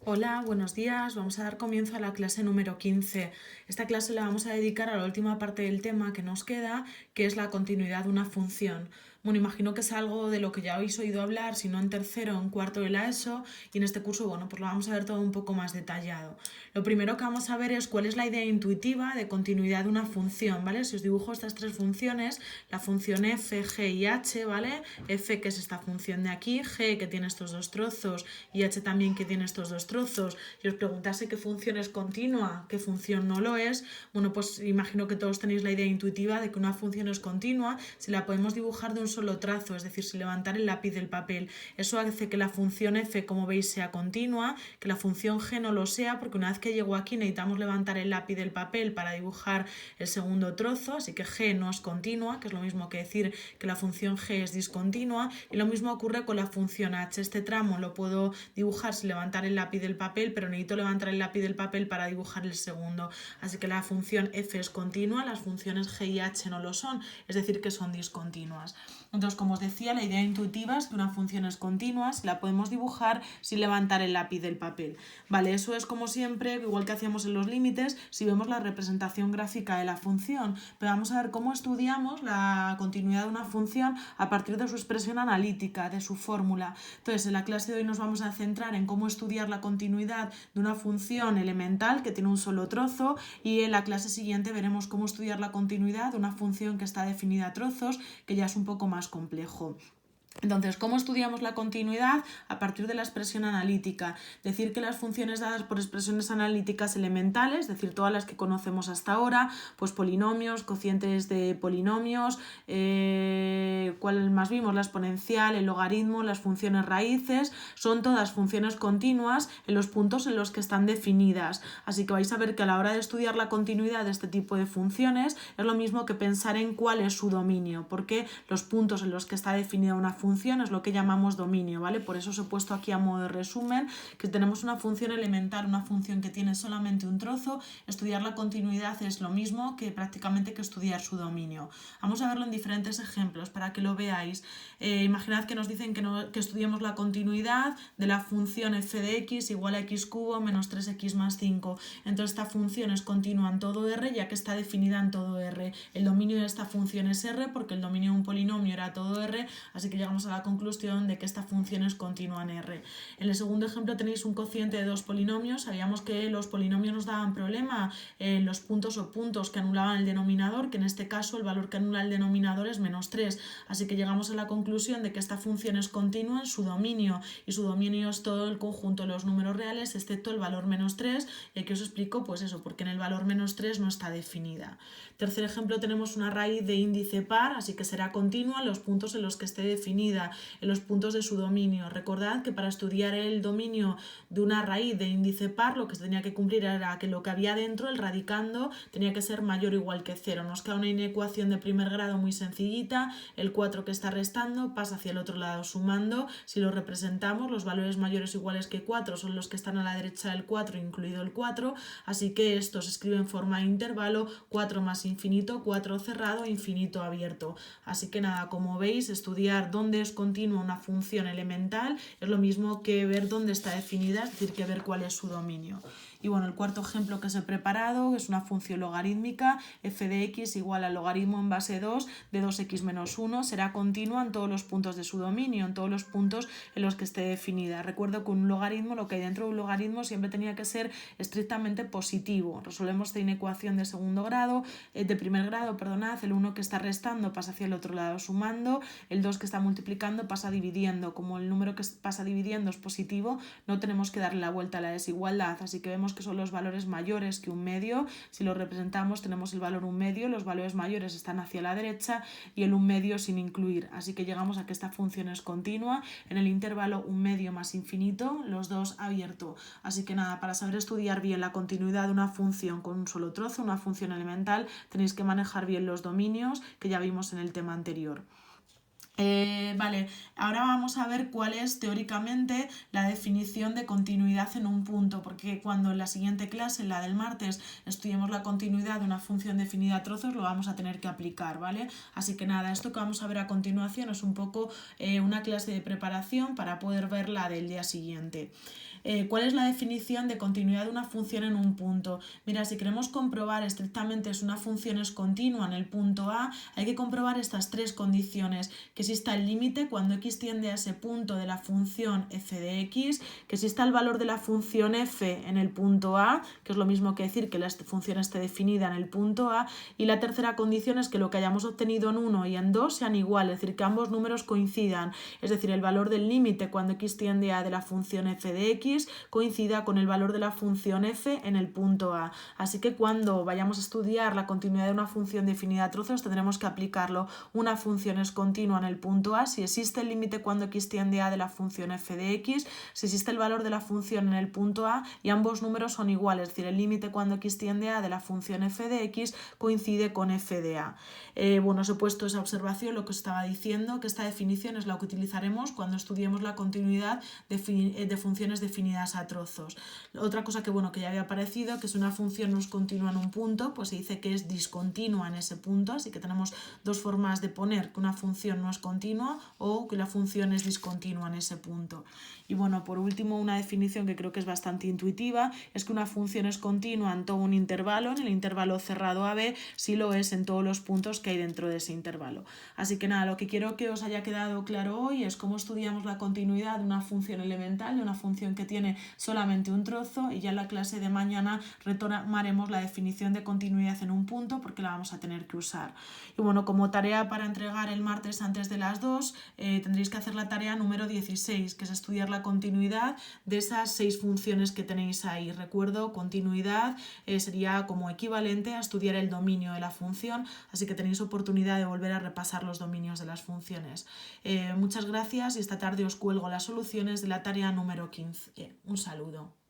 Hola, buenos días. Vamos a dar comienzo a la clase número 15. Esta clase la vamos a dedicar a la última parte del tema que nos queda, que es la continuidad de una función. Bueno, imagino que es algo de lo que ya habéis oído hablar, si no en tercero o en cuarto de la ESO, y en este curso, bueno, pues lo vamos a ver todo un poco más detallado. Lo primero que vamos a ver es cuál es la idea intuitiva de continuidad de una función, ¿vale? Si os dibujo estas tres funciones, la función f, g y h, ¿vale? F, que es esta función de aquí, g, que tiene estos dos trozos, y h también, que tiene estos dos trozos, y os preguntase qué función es continua, qué función no lo es, bueno, pues imagino que todos tenéis la idea intuitiva de que una función es continua si la podemos dibujar de un solo trazo, es decir, si levantar el lápiz del papel. Eso hace que la función f, como veis, sea continua, que la función g no lo sea, porque una vez que llego aquí necesitamos levantar el lápiz del papel para dibujar el segundo trozo, así que g no es continua, que es lo mismo que decir que la función g es discontinua, y lo mismo ocurre con la función h. Este tramo lo puedo dibujar sin levantar el lápiz del papel, pero necesito levantar el lápiz del papel para dibujar el segundo. Así que la función f es continua, las funciones g y h no lo son, es decir, que son discontinuas. Entonces, como os decía, la idea intuitiva es que una función es continua si la podemos dibujar sin levantar el lápiz del papel. Vale, eso es como siempre, igual que hacíamos en los límites, si vemos la representación gráfica de la función. Pero vamos a ver cómo estudiamos la continuidad de una función a partir de su expresión analítica, de su fórmula. Entonces, en la clase de hoy nos vamos a centrar en cómo estudiar la continuidad de una función elemental que tiene un solo trozo, y en la clase siguiente veremos cómo estudiar la continuidad de una función que está definida a trozos, que ya es un poco más complejo. Entonces, ¿cómo estudiamos la continuidad? A partir de la expresión analítica. Decir que las funciones dadas por expresiones analíticas elementales, es decir, todas las que conocemos hasta ahora, pues polinomios, cocientes de polinomios, ¿cuál más vimos? La exponencial, el logaritmo, las funciones raíces, son todas funciones continuas en los puntos en los que están definidas. Así que vais a ver que a la hora de estudiar la continuidad de este tipo de funciones es lo mismo que pensar en cuál es su dominio, porque los puntos en los que está definida una función es lo que llamamos dominio, ¿vale? Por eso os he puesto aquí a modo de resumen que tenemos una función elemental, una función que tiene solamente un trozo. Estudiar la continuidad es lo mismo que prácticamente que estudiar su dominio. Vamos a verlo en diferentes ejemplos para que lo veáis. Imaginad que nos dicen que estudiemos la continuidad de la función f de x igual a x cubo menos 3x más 5. Entonces esta función es continua en todo R, ya que está definida en todo R. El dominio de esta función es R porque el dominio de un polinomio era todo R, así que llegamos a la conclusión de que esta función es continua en R. En el segundo ejemplo tenéis un cociente de dos polinomios. Sabíamos que los polinomios nos daban problema en los puntos o puntos que anulaban el denominador, que en este caso el valor que anula el denominador es menos 3. Así que llegamos a la conclusión de que esta función es continua en su dominio, y su dominio es todo el conjunto de los números reales excepto el valor menos 3, y aquí os explico pues eso, porque en el valor menos 3 no está definida. Tercer ejemplo, tenemos una raíz de índice par, así que será continua en los puntos en los que esté definida, en los puntos de su dominio. Recordad que para estudiar el dominio de una raíz de índice par lo que se tenía que cumplir era que lo que había dentro, el radicando, tenía que ser mayor o igual que 0. Nos queda una inecuación de primer grado muy sencillita, el 4 que está restando pasa hacia el otro lado sumando. Si lo representamos, los valores mayores o iguales que 4 son los que están a la derecha del 4, incluido el 4, así que esto se escribe en forma de intervalo, 4 más infinito, 4 cerrado, infinito abierto. Así que nada, como veis, estudiar dónde es continua una función elemental es lo mismo que ver dónde está definida, es decir, que ver cuál es su dominio. Y bueno, el cuarto ejemplo que os he preparado es una función logarítmica, f de x igual al logaritmo en base 2 de 2x menos 1, será continua en todos los puntos de su dominio, en todos los puntos en los que esté definida. Recuerdo que un logaritmo, lo que hay dentro de un logaritmo siempre tenía que ser estrictamente positivo. Resolvemos esta inecuación de segundo grado, de primer grado, perdonad, el 1 que está restando pasa hacia el otro lado sumando, el 2 que está multiplicando pasa dividiendo. Como el número que pasa dividiendo es positivo, no tenemos que darle la vuelta a la desigualdad, así que vemos que son los valores mayores que un medio. Si lo representamos tenemos el valor un medio, los valores mayores están hacia la derecha y el un medio sin incluir, así que llegamos a que esta función es continua en el intervalo un medio más infinito, los dos abierto. Así que nada, para saber estudiar bien la continuidad de una función con un solo trozo, una función elemental, tenéis que manejar bien los dominios que ya vimos en el tema anterior. Vale, ahora vamos a ver cuál es teóricamente la definición de continuidad en un punto, porque cuando en la siguiente clase, en la del martes, estudiemos la continuidad de una función definida a trozos, lo vamos a tener que aplicar, ¿vale? Así que nada, esto que vamos a ver a continuación es un poco una clase de preparación para poder ver la del día siguiente. ¿Cuál es la definición de continuidad de una función en un punto? Mira, si queremos comprobar estrictamente si una función es continua en el punto A, hay que comprobar estas tres condiciones: que exista el límite cuando x tiende a ese punto de la función f de x, que exista el valor de la función f en el punto A, que es lo mismo que decir que la función esté definida en el punto A, y la tercera condición es que lo que hayamos obtenido en 1 y en 2 sean iguales, es decir, que ambos números coincidan, es decir, el valor del límite cuando x tiende a de la función f de x coincida con el valor de la función f en el punto A. Así que cuando vayamos a estudiar la continuidad de una función definida a trozos tendremos que aplicarlo. Una función es continua en el punto A si existe el límite cuando x tiende a de la función f de x, si existe el valor de la función en el punto A y ambos números son iguales, es decir, el límite cuando x tiende a de la función f de x coincide con f de a. Bueno, os he puesto esa observación, lo que os estaba diciendo, que esta definición es la que utilizaremos cuando estudiemos la continuidad de funciones definidas a trozos. Otra cosa que, bueno, que ya había aparecido, que si una función no es continua en un punto, pues se dice que es discontinua en ese punto, así que tenemos dos formas de poner que una función no es continua o que la función es discontinua en ese punto. Y bueno, por último, una definición que creo que es bastante intuitiva es que una función es continua en todo un intervalo, en el intervalo cerrado AB, si lo es en todos los puntos que hay dentro de ese intervalo. Así que nada, lo que quiero que os haya quedado claro hoy es cómo estudiamos la continuidad de una función elemental, de una función que tiene solamente un trozo, y ya en la clase de mañana retomaremos la definición de continuidad en un punto porque la vamos a tener que usar. Y bueno, como tarea para entregar el martes antes de las 2, tendréis que hacer la tarea número 16, que es estudiar la continuidad de esas 6 funciones que tenéis ahí. Recuerdo, continuidad sería como equivalente a estudiar el dominio de la función, así que tenéis oportunidad de volver a repasar los dominios de las funciones. Muchas gracias y esta tarde os cuelgo las soluciones de la tarea número 15. Un saludo.